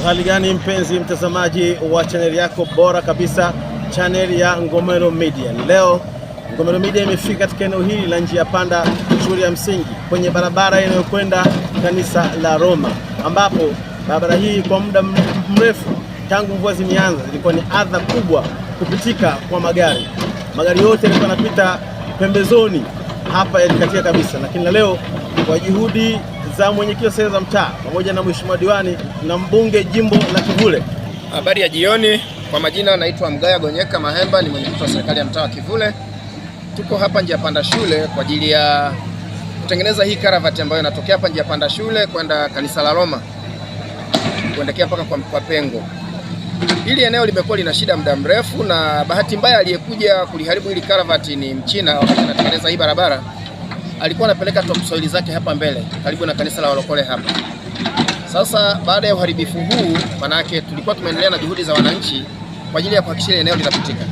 Hali gani mpenzi mtazamaji wa channel yako bora kabisa, channel ya Ngomelo Media. Leo Ngomelo Media imefika katika eneo hili la njia panda shule ya msingi kwenye barabara inayokwenda kanisa la Roma, ambapo barabara hii kwa muda mrefu tangu mvua zimeanza ilikuwa ni adha kubwa kupitika kwa magari. Magari yote yalikuwa yanapita pembezoni hapa yalikatia kabisa, lakini leo kwa juhudi za mwenyekiti wa serikali za mtaa pamoja na mheshimiwa diwani na mbunge jimbo la Kivule. Habari ya jioni, kwa majina naitwa Mgaya Gonyeka Mahemba, ni mwenyekiti wa serikali ya mtaa wa Kivule. Tuko hapa njia panda shule kwa ajili ya kutengeneza hii karavati ambayo inatokea hapa njia panda shule kwenda kanisa la Roma kuelekea mpaka kwa Pengo. Hili eneo limekuwa lina shida muda mrefu, na bahati mbaya aliyekuja kuliharibu hili karavati ni Mchina. Wakati anatengeneza hii barabara alikuwa anapeleka topsoil zake hapa mbele karibu na kanisa la Walokole hapa. Sasa baada ya uharibifu huu, manake tulikuwa tumeendelea na juhudi za wananchi kwa ajili ya kuhakikisha eneo linapitika.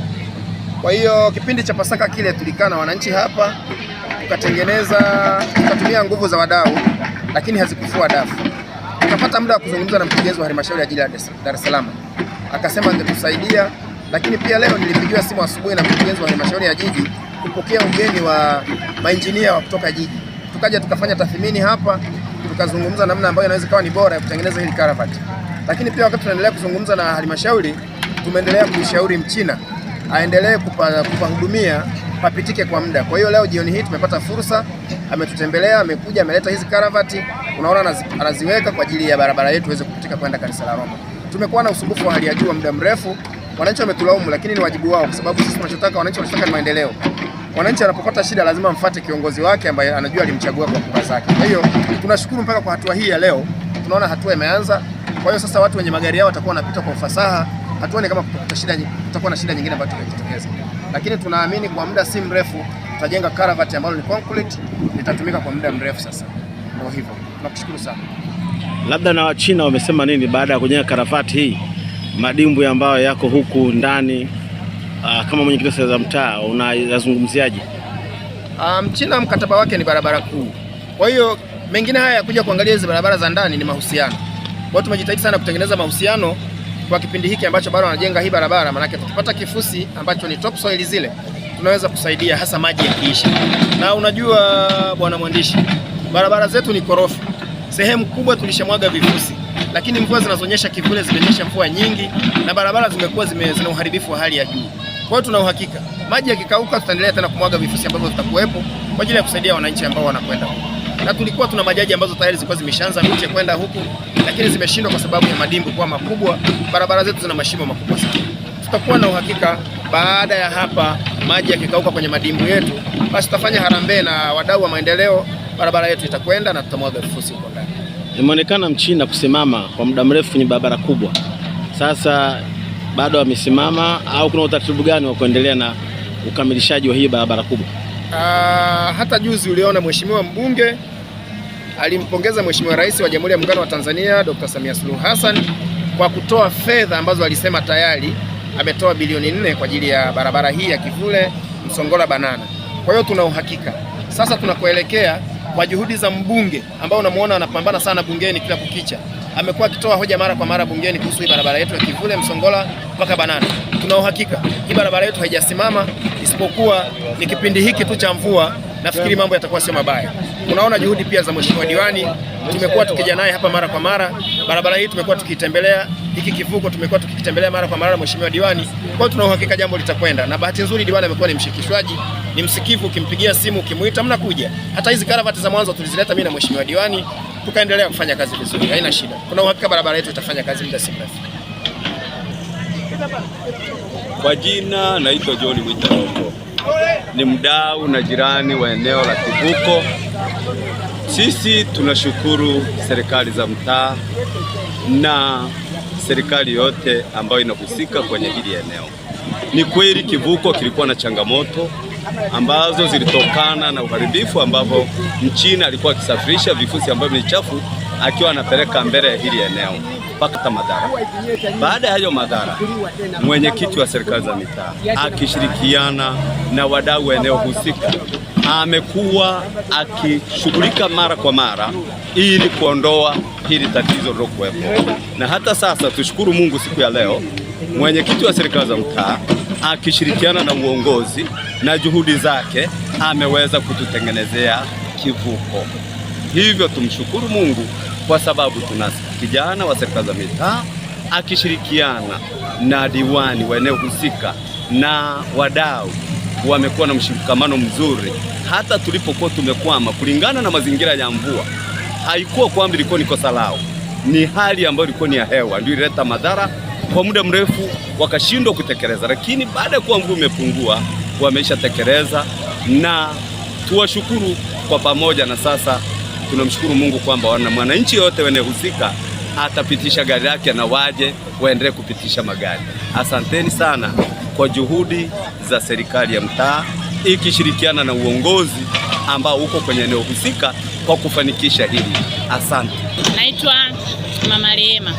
Kwa hiyo kipindi cha Pasaka kile tulikaa na wananchi hapa tukatumia nguvu za wadau, lakini hazikufua dafu. Tukapata muda wa kuzungumza na mkurugenzi wa halmashauri ya jiji la Dar es Salaam, akasema angetusaidia. Lakini pia leo nilipigiwa simu asubuhi na mkurugenzi wa halmashauri ya jiji kupokea ugeni wa mainjinia wa kutoka jiji. Tukaja tukafanya tathmini hapa, tukazungumza namna ambayo inaweza kuwa ni bora ya kutengeneza hili karavati. Lakini pia wakati tunaendelea kuzungumza na halmashauri, tumeendelea kumshauri Mchina aendelee kupahudumia papitike kwa muda. Kwa hiyo leo jioni hii tumepata fursa, ametutembelea, amekuja, ameleta hizi karavati. Unaona anaziweka kwa ajili ya barabara yetu iweze kupitika kwenda kanisa la Roma. Tumekuwa na usumbufu wa hali ya juu muda mrefu. Wananchi wametulaumu, lakini ni wajibu wao, kwa sababu sisi tunachotaka, wananchi wanataka ni maendeleo. Wananchi anapopata shida lazima mfuate kiongozi wake ambaye anajua alimchagua kwa kura zake. Kwa hiyo tunashukuru mpaka kwa hatua hii ya leo, tunaona hatua imeanza. Kwa hiyo sasa watu wenye magari yao watakuwa wanapita kwa ufasaha, hatuone kama kutakuwa na shida nyingine ambayo itajitokeza. Lakini tunaamini kwa muda si mrefu tutajenga karavati ambalo ni concrete, litatumika kwa muda mrefu. Sasa ndio hivyo, tunakushukuru sana. Labda na Wachina wamesema nini baada ya kujenga karavati hii, madimbwi ambayo yako huku ndani? Kama mwenyekiti wa serikali za mtaa unayazungumziaje? Mchina mkataba wake ni barabara kuu. Kwa hiyo mengine haya kuja kuangalia hizo barabara za ndani ni mahusiano. Kwa hiyo tumejitahidi sana kutengeneza mahusiano kwa kipindi hiki ambacho bado wanajenga hii barabara, maana tukipata kifusi ambacho ni topsoil zile tunaweza kusaidia, hasa maji yakiisha. Na unajua bwana mwandishi, barabara zetu ni korofi. Sehemu kubwa tulishamwaga vifusi, lakini mvua zinazonyesha Kivule zimenyesha mvua nyingi na barabara zimekuwa zina uharibifu wa hali ya juu. Kwa hiyo tuna uhakika maji yakikauka tutaendelea tena kumwaga vifusi ambavyo vitakuwepo kwa ajili ya kusaidia wananchi ambao wanakwenda huko. Na tulikuwa tuna majaji ambazo tayari zilikuwa zimeshaanza miche kwenda huku, lakini zimeshindwa kwa sababu ya madimbu kuwa makubwa. Barabara zetu zina mashimo makubwa sana. Tutakuwa na uhakika baada ya hapa maji yakikauka kwenye madimbu yetu, basi tutafanya harambee na wadau wa maendeleo, barabara yetu itakwenda na tutamwaga vifusi huko ndani. Imeonekana Mchina kusimama kwa muda mrefu kwenye barabara kubwa. Sasa bado wamesimama au kuna utaratibu gani wa kuendelea na ukamilishaji wa hii barabara kubwa? Hata juzi uliona mheshimiwa mbunge alimpongeza Mheshimiwa Rais wa Jamhuri ya Muungano wa Tanzania Dr. Samia Suluhu Hassan kwa kutoa fedha ambazo alisema tayari ametoa bilioni 4 kwa ajili ya barabara hii ya Kivule Msongola Banana. Kwa hiyo tuna uhakika sasa tunakoelekea kwa juhudi za mbunge ambao unamuona anapambana sana bungeni kila kukicha. Amekuwa akitoa hoja mara kwa mara bungeni kuhusu hii barabara yetu ya Kivule Msongola mpaka Banana. Tuna uhakika hii barabara yetu haijasimama, isipokuwa ni kipindi hiki tu cha mvua. Nafikiri mambo yatakuwa sio mabaya. Tunaona juhudi pia za mheshimiwa diwani, tumekuwa tukija naye hapa mara kwa mara. Barabara hii tumekuwa tukitembelea, hiki kivuko tumekuwa tukitembelea mara kwa mara mheshimiwa diwani. Kwa hiyo tuna uhakika jambo litakwenda, na bahati nzuri diwani amekuwa ni mshirikishwaji, ni msikivu. Ukimpigia simu, ukimuita, mnakuja. Hata hizi karavati za mwanzo tulizileta mimi na mheshimiwa diwani, tukaendelea kufanya kazi vizuri, haina shida. Kuna uhakika barabara yetu itafanya kazi muda si mrefu. Kwa jina naitwa John Mwitaroko, ni mdau na jirani wa eneo la kivuko. Sisi tunashukuru serikali za mtaa na serikali yote ambayo inahusika kwenye hili eneo. Ni kweli kivuko kilikuwa na changamoto ambazo zilitokana na uharibifu ambapo Mchina alikuwa akisafirisha vifusi ambavyo ni chafu akiwa anapeleka mbele ya hili eneo mpaka madhara. Baada ya hayo madhara, mwenyekiti wa serikali za mitaa akishirikiana na wadau wa eneo husika amekuwa akishughulika mara kwa mara ili kuondoa hili tatizo lilokuwepo, na hata sasa tushukuru Mungu, siku ya leo mwenyekiti wa serikali za mtaa akishirikiana na uongozi na juhudi zake ameweza kututengenezea kivuko. Hivyo tumshukuru Mungu kwa sababu tuna kijana wa serikali za mitaa akishirikiana na diwani wa eneo husika na wadau wamekuwa na mshikamano mzuri. Hata tulipokuwa tumekwama kulingana na mazingira ya mvua, haikuwa kwamba ilikuwa ni kosa lao, ni hali ambayo ilikuwa ni ya hewa ndio ilileta madhara kwa muda mrefu, wakashindwa kutekeleza. Lakini baada ya kuwa mvua imepungua, wameisha tekeleza, na tuwashukuru kwa pamoja. Na sasa tunamshukuru Mungu kwamba mwananchi yote wanehusika atapitisha gari yake na waje waendelee kupitisha magari. Asanteni sana kwa juhudi za serikali ya mtaa ikishirikiana na uongozi ambao uko kwenye eneo husika kwa kufanikisha hili. Asante. Naitwa Mama Rehema,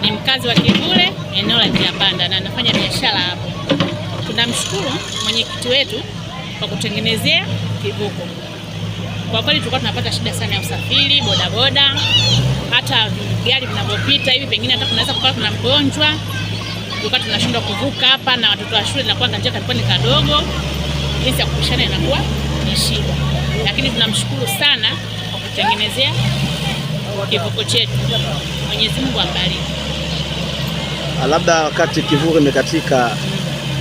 ni mkazi wa Kivule, eneo la Njia Panda, na nafanya biashara hapo. Tunamshukuru mwenyekiti wetu kwa kutengenezea kivuko. Kwa kweli tulikuwa tunapata shida sana ya usafiri, bodaboda, hata gari vinapopita hivi pengine hata kunaweza kukaa kuna mgonjwa, tulikuwa tunashindwa kuvuka hapa, na watoto wa shule inakuwa njia kalikuwa ni kadogo, jinsi ya kupishana inakuwa ni shida. Lakini tunamshukuru sana kwa kutengenezea kivuko chetu. Mwenyezi Mungu ambariki. Labda wakati kivuko imekatika,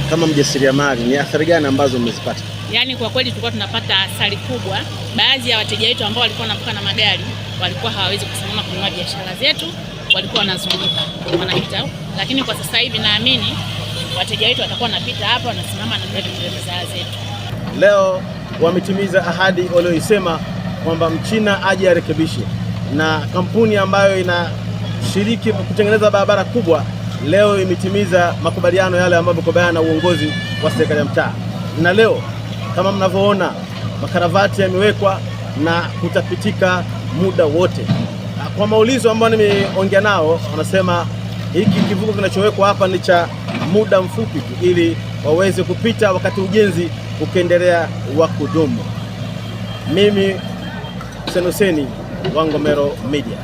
kama mjasiriamali, ni athari gani ambazo mmezipata? Yaani kwa kweli tulikuwa tunapata athari kubwa. Baadhi ya wateja wetu ambao walikuwa wanavuka na magari walikuwa hawawezi kusimama kununua biashara zetu, walikuwa wanazunguka wanapita. Lakini kwa sasa hivi naamini wateja wetu watakuwa wanapita hapa, wanasimama na bidhaa zetu. Leo wametimiza ahadi walioisema kwamba Mchina aje arekebishe, na kampuni ambayo inashiriki kutengeneza barabara kubwa leo imetimiza makubaliano yale ambayo yamekubaliana na uongozi wa serikali ya mtaa. Na leo kama mnavyoona makaravati yamewekwa na kutapitika muda wote. Kwa maulizo ambayo nimeongea nao, wanasema hiki kivuko kinachowekwa hapa ni cha muda mfupi tu, ili waweze kupita wakati ujenzi ukiendelea wa kudumu. Mimi Hussein wa Ngomero Media.